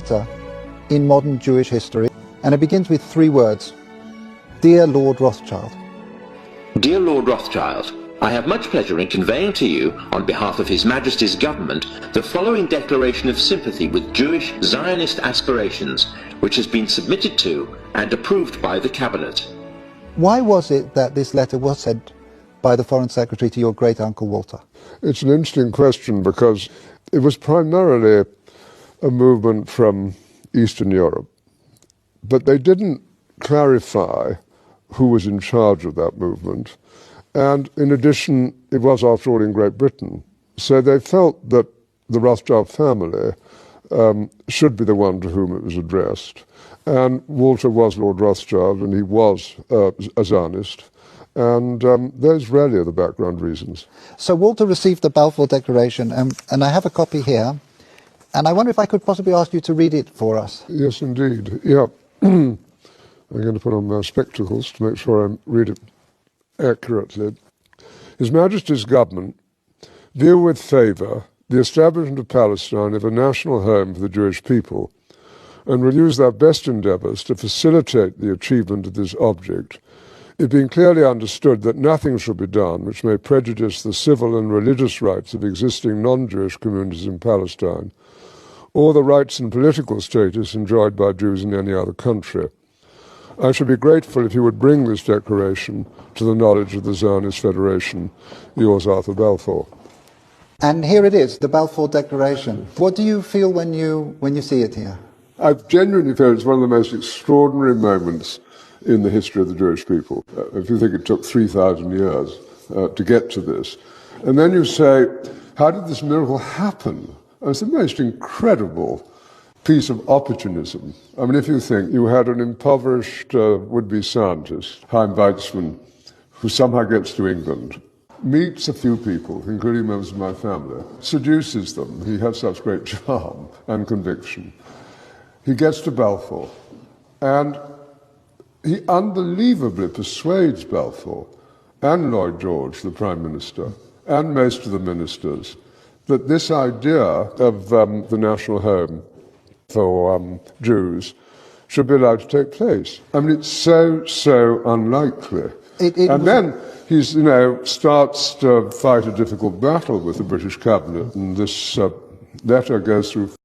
letter in modern Jewish history, and it begins with 3 words: Dear Lord Rothschild. Dear Lord Rothschild, I have much pleasure in conveying to you, on behalf of His Majesty's government, the following declaration of sympathy with Jewish Zionist aspirations, which has been submitted to and approved by the Cabinet. Why was it that this letter was sent by the Foreign Secretary to your great-uncle Walter? It's an interesting question because it was primarily a movement from Eastern Europe, but they didn't clarify who was in charge of that movement. And in addition, it was, after all, in Great Britain. So they felt that the Rothschild family should be the one to whom it was addressed. And Walter was Lord Rothschild, and he was a Zionist. And those really are the background reasons. So Walter received the Balfour Declaration, and I have a copy here. And I wonder if I could possibly ask you to read it for us. Yes, indeed. Yeah. I'm going to put on my spectacles to make sure I read it accurately. His Majesty's government view with favour the establishment of Palestine as a national home for the Jewish people, and will use their best endeavours to facilitate the achievement of this object, it being clearly understood that nothing shall be done which may prejudice the civil and religious rights of existing non-Jewish communities in Palestine, or the rights and political status enjoyed by Jews in any other country. I should be grateful if you would bring this declaration to the knowledge of the Zionist Federation. Yours, Arthur Balfour. And here it is, the Balfour Declaration. What do you feel when you see it here? I genuinely feel it's one of the most extraordinary moments in the history of the Jewish people. If you think it took 3,000 years to get to this. And then you say, how did this miracle happen? It's the most incredible piece of opportunism. I mean, if you think you had an impoverished would-be scientist, Chaim Weizmann, who somehow gets to England, meets a few people, including members of my family, seduces them. He has such great charm and conviction. He gets to Balfour, and he unbelievably persuades Balfour and Lloyd George, the Prime Minister, and most of the ministers, that this idea of the national home for Jews should be allowed to take place. I mean, it's so unlikely. And then he starts to fight a difficult battle with the British cabinet, and this letter goes through